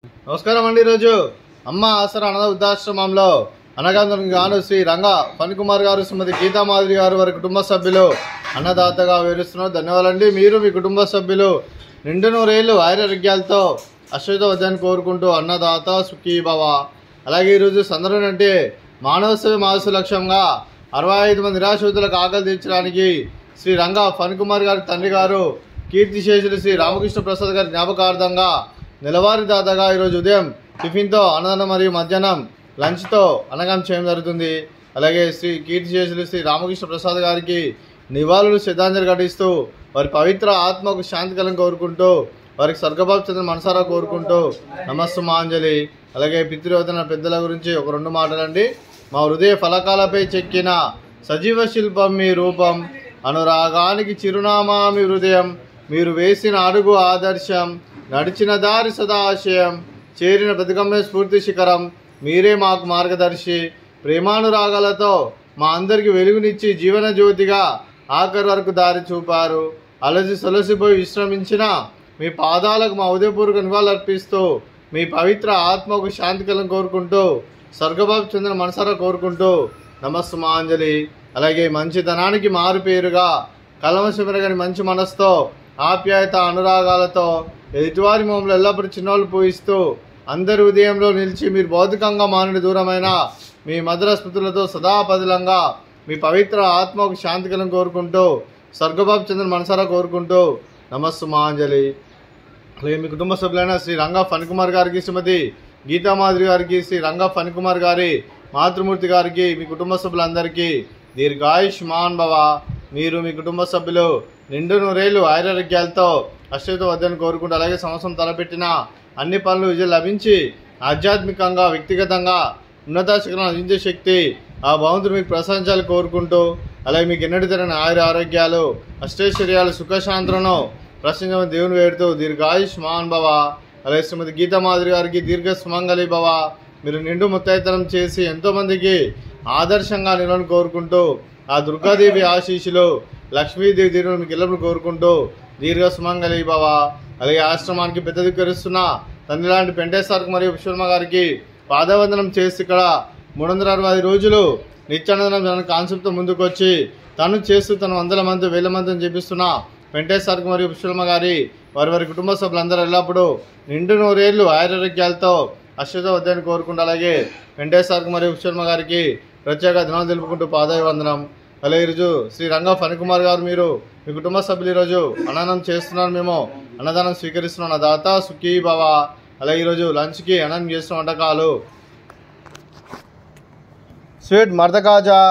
నమస్కారం అండి. ఈరోజు అమ్మ ఆసరా అనాథ వృద్ధాశ్రమంలో అన్నదానం గాను శ్రీ రంగా ఫణికుమార్ గారు, శ్రీమతి గీతామాధురి గారు వారి కుటుంబ సభ్యులు అన్నదాతగా వివరిస్తున్నారు. ధన్యవాదాలండి. మీరు మీ కుటుంబ సభ్యులు నిండు నూరేళ్లు ఆరోగ్యాలతో అశ్వతవద్దని కోరుకుంటూ అన్నదాత సుఖీభవ. అలాగే ఈరోజు సందర్భం అంటే మానవ సేవ మానసు లక్ష్యంగా 65 మంది నిరాశ్రితులకు ఆకలి తీర్చడానికి శ్రీ రంగా ఫణికుమార్ గారి తండ్రి గారు కీర్తిశేషులు శ్రీ రామకృష్ణ ప్రసాద్ గారి జ్ఞాపకార్థంగా నెలవారీ దాదాగా ఈరోజు ఉదయం టిఫిన్తో అన్నదానం మరియు మధ్యాహ్నం లంచ్తో అన్నదానం చేయడం జరుగుతుంది. అలాగే శ్రీ కీర్తిశేషులు శ్రీ రామకృష్ణ ప్రసాద్ గారికి నివాళులు శ్రద్ధాంజలి ఘటిస్తూ వారి పవిత్ర ఆత్మకు శాంతి కలం కోరుకుంటూ వారికి స్వర్గభావ చంద్ర మనసారా కోరుకుంటూ నమస్సుమాంజలి. అలాగే పితృవతన పెద్దల గురించి ఒక 2 మాటలండి. మా హృదయ ఫలకాలపై చెక్కిన సజీవ శిల్పం మీ రూపం, అనురాగానికి చిరునామా మీ హృదయం, మీరు వేసిన అడుగు ఆదర్శం, నడిచిన దారి సదాశయం, చేరిన ప్రతిగమ్య స్ఫూర్తి శిఖరం, మీరే మాకు మార్గదర్శి. ప్రేమానురాగాలతో మా అందరికి వెలుగునిచ్చి జీవన జ్యోతిగా ఆఖరి వరకు దారి చూపారు. అలసి సొలసిపోయి విశ్రమించిన మీ పాదాలకు మా ఉదయపూర్వక నివాళులర్పిస్తూ మీ పవిత్ర ఆత్మకు శాంతి కలం కోరుకుంటూ స్వర్గబాబు చంద్ర మనసారా కోరుకుంటూ నమస్సుమాంజలి. అలాగే మంచితనానికి మారు పేరుగా కలమశిమరగని మంచి మనసుతో ఆప్యాయత అనురాగాలతో ఎదుటివారి మమ్మల్ని ఎల్లప్పుడూ చిన్నోళ్ళు పూయిస్తూ అందరి ఉదయంలో నిలిచి మీరు భౌతికంగా మానని దూరమైన మీ మధుర స్మృతులతో సదాపదిలంగా మీ పవిత్ర ఆత్మకు శాంతి కలం కోరుకుంటూ స్వర్గబాబు చంద్ర మనసారా కోరుకుంటూ నమస్సుమాంజలి. అలాగే మీ కుటుంబ సభ్యులైన శ్రీ రంగా ఫణికుమార్ గారికి, శ్రీమతి గీతామాధురి గారికి, శ్రీ రంగా ఫణికుమార్ గారి మాతృమూర్తి గారికి, మీ కుటుంబ సభ్యులందరికీ దీర్ఘాయుష్మాన్ భవ. మీరు మీ కుటుంబ సభ్యులు నిండు నూరేళ్లు ఆరోగ్యాలతో అశ్వత వద్దని కోరుకుంటూ అలాగే సంవత్సరం తలపెట్టిన అన్ని పనులు విజయం లభించి ఆధ్యాత్మికంగా వ్యక్తిగతంగా ఉన్నత శిఖరం అందించే శక్తి ఆ భగవంతుడు మీకు ప్రశంసాలు కోరుకుంటూ అలాగే మీకు ఎన్నటి తరని ఆరోగ్యాలు అష్టైశ్వర్యాలు సుఖశాంతులను ప్రశ్నించమని దేవుని వేడుతూ దీర్ఘాయుష్మాన్ భవ. అలాగే శ్రీమతి గీతామాధురి గారికి దీర్ఘ సుమంగళి భవ. మీరు నిండు ముత్తైతనం చేసి ఎంతోమందికి ఆదర్శంగా నిలవని కోరుకుంటూ ఆ దుర్గాదేవి ఆశీస్సులు లక్ష్మీదేవి దీవుని మీకు ఎల్లప్పుడు కోరుకుంటూ దీర్ఘ సుమంగళి భవ. అలాగే ఆశ్రమానికి పెద్ద దిక్కరిస్తున్న తండ్రి లాంటి పెంటేశ్వర్ మరియు విశ్వమ్మ గారికి పాదవందనం చేసి ఇక్కడ 365 రోజులు నిత్యానందనం కాన్సెప్ట్తో ముందుకు వచ్చి తను చేస్తూ తను 100 మంది 1000 మందిని చేపిస్తున్న వెంకటేశ్వర్ మరియు విశ్వమ్మ గారి వారి కుటుంబ సభ్యులందరూ ఎల్లప్పుడూ నిండు నూరేళ్లు ఆరోగ్యాలతో అశ్వత వద్దని కోరుకుంటూ అలాగే వెంకటేశ్వర్ మరియు విశ్వమ్మ గారికి ప్రత్యేక దినాలు తెలుపుకుంటూ పాదాభివందనం. అలాగే ఈరోజు శ్రీ రంగా ఫణికుమార్ గారు మీరు మీ కుటుంబ సభ్యులు ఈరోజు అన్నదానం చేస్తున్నారు. మేము అన్నదానం స్వీకరిస్తున్నాం. దాత సుఖీ భవ. అలాగే ఈరోజు లంచ్కి అన్నం చేస్తున్న వంటకాలు స్వీట్ మర్దకాజా,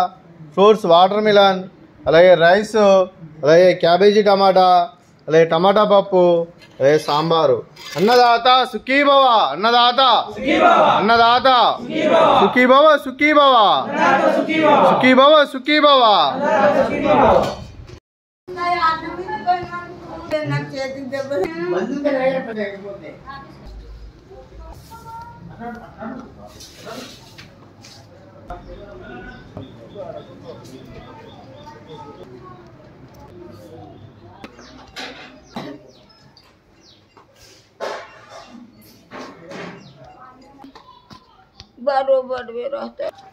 ఫ్రూట్స్ వాటర్ మిలన్, అలాగే రైస్, అలాగే క్యాబేజీ టమాటా, అలాగే టమాటా పప్పు, అలాగే సాంబారు. అన్నదాత సుఖీభవ, అన్నదాత అన్నదాత సుఖీభవ సుఖీభవ సుఖీభవ సుఖీభవ. बरोबर भी रहता है।